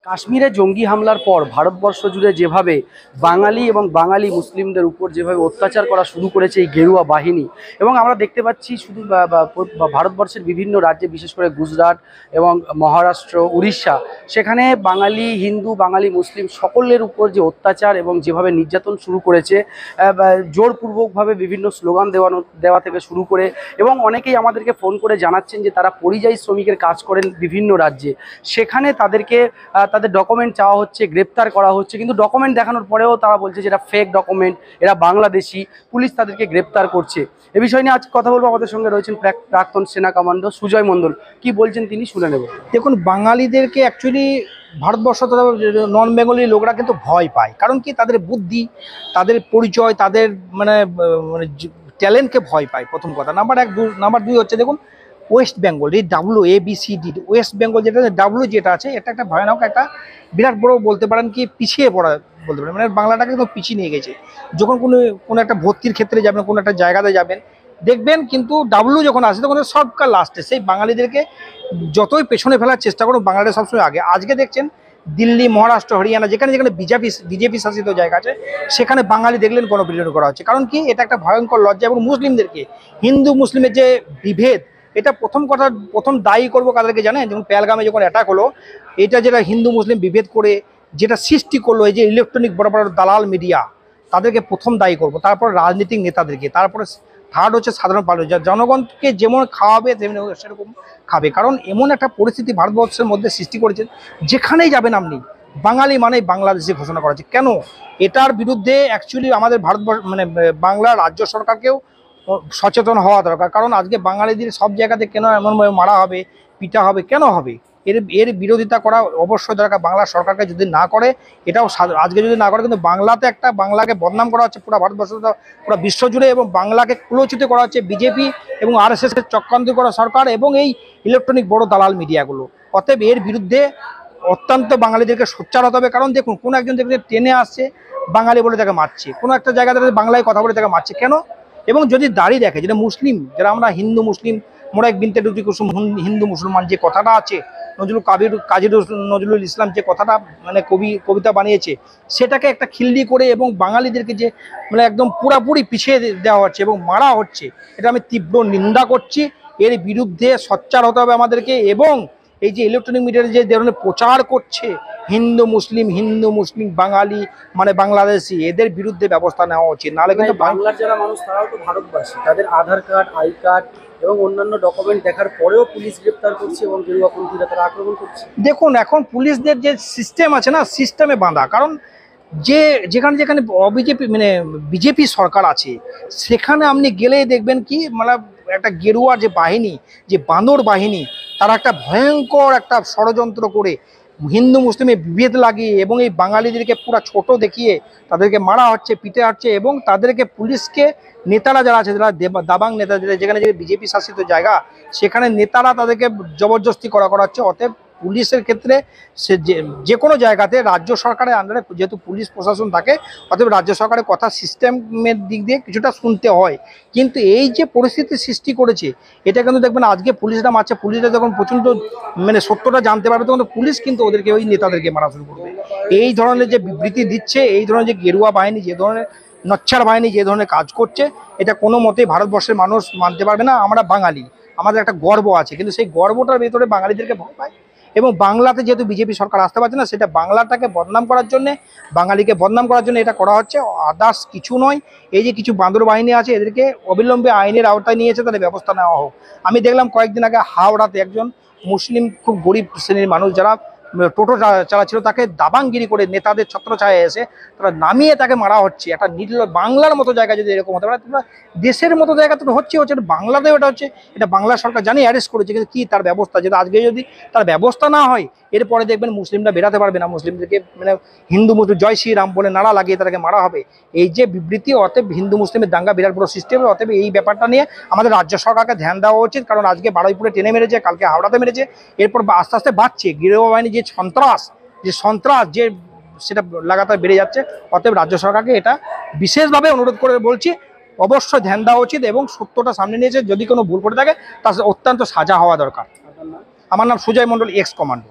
কাশ্মীরে জঙ্গি হামলার পর ভারতবর্ষ জুড়ে যেভাবে বাঙালি এবং বাঙালি মুসলিমদের উপর যেভাবে অত্যাচার করা শুরু করেছে এই গেরুয়া বাহিনী, এবং আমরা দেখতে পাচ্ছি শুধু ভারতবর্ষের বিভিন্ন রাজ্যে, বিশেষ করে গুজরাট এবং মহারাষ্ট্র, উড়িষ্যা, সেখানে বাঙালি হিন্দু, বাঙালি মুসলিম সকলের উপর যে অত্যাচার এবং যেভাবে নির্যাতন শুরু করেছে, জোরপূর্বকভাবে বিভিন্ন স্লোগান দেওয়া থেকে শুরু করে, এবং অনেকেই আমাদেরকে ফোন করে জানাচ্ছেন যে তারা পরিযায়ী শ্রমিকের কাজ করেন বিভিন্ন রাজ্যে, সেখানে তাদেরকে তাদের ডকুমেন্ট চাওয়া হচ্ছে, গ্রেপ্তার করা হচ্ছে, কিন্তু ডকুমেন্ট দেখানোর পরেও তারা বলছে যে এটা ফেক ডকুমেন্ট, এরা বাংলাদেশি, পুলিশ তাদেরকে গ্রেপ্তার করছে। এ বিষয় নিয়ে আজ কথা বলবো। আমাদের সঙ্গে রয়েছেন প্রাক্তন সেনা কমান্ডো সুজয় মণ্ডল। কি বলছেন তিনি শুনে নেব। দেখুন, বাঙালিদেরকে অ্যাকচুয়ালি ভারতবর্ষ তথা নন বেঙ্গলি লোকরা কিন্তু ভয় পায়। কারণ কি, তাদের বুদ্ধি, তাদের পরিচয়, তাদের মানে ট্যালেন্টকে ভয় পায়, প্রথম কথা। নাম্বার দুই হচ্ছে, দেখুন, ওয়েস্ট বেঙ্গল, এই WABCD, ওয়েস্ট বেঙ্গল যেটা যেটা আছে, এটা একটা ভয়ানক, একটা বিরাট বড় বলতে পারেন কি পিছিয়ে পড়া বলতে পারেন, মানে বাংলাটাকে একদম পিছিয়ে নিয়ে গেছে। যখন কোনো একটা ভর্তির ক্ষেত্রে যাবেন, কোনো একটা জায়গাতে যাবেন, দেখবেন কিন্তু যখন আসে তখন সবকার লাস্টে সেই বাঙালিদেরকে যতই পেছনে ফেলার চেষ্টা করুন, বাংলাদেশ সবসময় আগে। আজকে দেখছেন দিল্লি, মহারাষ্ট্র, হরিয়ানা, যেখানে যেখানে বিজেপি শাসিত জায়গা আছে, সেখানে বাঙালি দেখলেন কোনো বিরোধ করা হচ্ছে। কারণ কি, এটা একটা ভয়ঙ্কর লজ্জা। এবং মুসলিমদেরকে, হিন্দু মুসলিমের যে বিভেদ, এটা প্রথম দায়ী করবো কাদেরকে জানেন? যেমন পেহেলগামে যখন অ্যাটাক হলো, এটা যেটা হিন্দু মুসলিম বিভেদ করে যেটা সৃষ্টি করলো, এই যে ইলেকট্রনিক বড় বড় দালাল মিডিয়া, তাদেরকে প্রথম দায়ী করবো। তারপর রাজনৈতিক নেতাদেরকে, তারপরে থার্ড হচ্ছে সাধারণ পাবলিক। যা জনগণকে যেমন খাওয়াবে তেমনি সেরকম খাবে। কারণ এমন একটা পরিস্থিতি ভারতবর্ষের মধ্যে সৃষ্টি করেছেন, যেখানেই যাবেন আপনি বাঙালি মানেই বাংলাদেশি ঘোষণা করা হচ্ছে। কেন? এটার বিরুদ্ধে অ্যাকচুয়ালি আমাদের ভারতবর্ষ মানে বাংলা রাজ্য সরকারকেও সচেতন হওয়া দরকার। কারণ আজকে বাঙালিদের সব জায়গাতে কেন এমনভাবে মারা হবে, পিটা হবে, কেন হবে? এর বিরোধিতা করা অবশ্যই দরকার। বাংলা সরকারকে যদি না করে, এটাও আজকে যদি না করে, কিন্তু বাংলাকে বদনাম করা হচ্ছে পুরো ভারতবর্ষ, পুরো বিশ্ব জুড়ে, এবং বাংলাকে কুলচিত করা হচ্ছে বিজেপি এবং RSS এর চক্রান্ত করা সরকার এবং এই ইলেকট্রনিক বড় দালাল মিডিয়াগুলো। অতএব এর বিরুদ্ধে অত্যন্ত বাঙালিদেরকে সোচ্চার হতে হবে। কারণ দেখুন, কোনো একজন দেখবেন ট্রেনে আসছে, বাঙালি বলে তাকে মারছে, কোনো একটা জায়গাতে বাংলায় কথা বলে তাকে মারছে, কেন? এবং যদি দাঁড়িয়ে দেখে, যেটা মুসলিম, যারা আমরা হিন্দু মুসলিম, মোরা এক বিনতে দুটি কুসুম হিন্দু মুসলমান, যে কথাটা আছে, কাজী নজরুল ইসলাম যে কথাটা মানে কবিতা বানিয়েছে, সেটাকে একটা খিল্লি করে এবং বাঙালিদেরকে যে মানে একদম পুরাপুরি পিছিয়ে দেওয়া হচ্ছে এবং মারা হচ্ছে, এটা আমি তীব্র নিন্দা করছি। এর বিরুদ্ধে সোচ্চার হতে হবে আমাদেরকে। এবং এই যে ইলেকট্রনিক মিডিয়ার যে ধরনের প্রচার করছে, হিন্দু মুসলিম বাঙালি মানে বাংলাদেশি, এদের বিরুদ্ধে ব্যবস্থা নেওয়া উচিত। নাহলে কিন্তু বাংলার যারা মানুষ, তারাও তো ভারতবাসী, তাদের আধার কার্ড, আই কার্ড এবং অন্যান্য ডকুমেন্ট দেখার পরেও পুলিশ গ্রেপ্তার করছে এবং গেরুয়াপন্থীরা তারা আক্রমণ করছে। দেখুন, এখন পুলিশদের যে সিস্টেম আছে না, সিস্টেমে বাঁধা। কারণ যেখানে যেখানে বিজেপি সরকার আছে, সেখানে আপনি গেলেই দেখবেন কি, মানে একটা গেরুয়া যে বাহিনী, যে বানর বাহিনী, তারা একটা ভয়ঙ্কর একটা ষড়যন্ত্র করে হিন্দু মুসলিমে বিভেদ লাগিয়ে এবং এই বাঙালিদেরকে পুরো ছোট দেখিয়ে তাদেরকে মারা হচ্ছে, পিটে হচ্ছে। এবং তাদেরকে পুলিশকে নেতারা যারা আছে, যারা দাবাং নেতা, যেখানে বিজেপি শাসিত জায়গা, সেখানে নেতারা তাদেরকে জবরদস্তি করা হচ্ছে। অতএব পুলিশের ক্ষেত্রে যে কোনো জায়গাতে রাজ্য সরকারের আন্ডারে যেহেতু পুলিশ প্রশাসন থাকে, অতএব রাজ্য সরকারের কথা সিস্টেমের দিক দিয়ে কিছুটা শুনতে হয়। কিন্তু এই যে পরিস্থিতি সৃষ্টি করেছে, এটা কিন্তু দেখবেন আজকে পুলিশরা মারছে, পুলিশরা যখন প্রচণ্ড মানে সত্যটা জানতে পারবে, তখন পুলিশ কিন্তু ওদেরকে, ওই নেতাদেরকে মারা শুরু করবে। এই ধরনের যে বিবৃতি দিচ্ছে, এই ধরনের যে গেরুয়া বাহিনী, যে ধরনের নচ্ছার বাহিনী যে ধরনের কাজ করছে, এটা কোনো মতেই ভারতবর্ষের মানুষ মানতে পারবে না। আমরা বাঙালি, আমাদের একটা গর্ব আছে, কিন্তু সেই গর্বটার ভেতরে বাঙালিদেরকে ভয় পায়। এবং বাংলাতে যেহেতু বিজেপি সরকার আসতে পারছে না, সেটা বাংলাটাকে বদনাম করার জন্য, বাঙালিকে বদনাম করার জন্য এটা করা হচ্ছে, আদার্স কিছু নয়। এই যে কিছু বান্দর বাহিনী আছে, এদেরকে অবিলম্বে আইনের আওতায় নিয়েছে, তাদের ব্যবস্থা নেওয়া হোক। আমি দেখলাম কয়েকদিন আগে হাওড়াতে একজন মুসলিম খুব গরিব শ্রেণীর মানুষ, যারা টোটো চালাচ্ছিল, তাকে দাবাংগিরি করে নেতাদের ছত্রছায়ায় এসে তারা নামিয়ে তাকে মারা হচ্ছে। একটা বাংলার মতো জায়গা যদি এরকম হতে পারে, তোমরা দেশের মতো জায়গা তো হচ্ছে বাংলাতেও এটা হচ্ছে। এটা বাংলা সরকার জানি অ্যারেস্ট করেছে, কিন্তু কি তার ব্যবস্থা, যেটা আজকে যদি তার ব্যবস্থা না হয়, এরপরে দেখবেন মুসলিমরা বেরাতে পারবে না, মুসলিমদেরকে মানে হিন্দু মুসলিম জয় শ্রীরাম বলে নাড়া লাগিয়ে তাদেরকে মারা হবে। এই যে বিবৃতি, অতএব হিন্দু মুসলিমের দাঙ্গা বিরাট বড় সৃষ্টি হবে। অতএব এই ব্যাপারটা নিয়ে আমাদের রাজ্য সরকারকে ধ্যান দেওয়া উচিত। কারণ আজকে বারুইপুরে টেনে মেরেছে, কালকে হাওড়াতে মেরেছে, এরপর আস্তে আস্তে বাড়ছে গেরুয়া বাহিনী যে সন্ত্রাস যে সেটা লাগাতার বেড়ে যাচ্ছে। অতএব রাজ্য সরকারকে এটা বিশেষভাবে অনুরোধ করে বলছি, অবশ্যই ধ্যান দেওয়া উচিত এবং সত্যটা সামনে নিয়েছে। যদি কোনো ভুল করে থাকে, তার অত্যন্ত সাজা হওয়া দরকার। আমার নাম সুজয় মণ্ডল, এক্স কমান্ডো।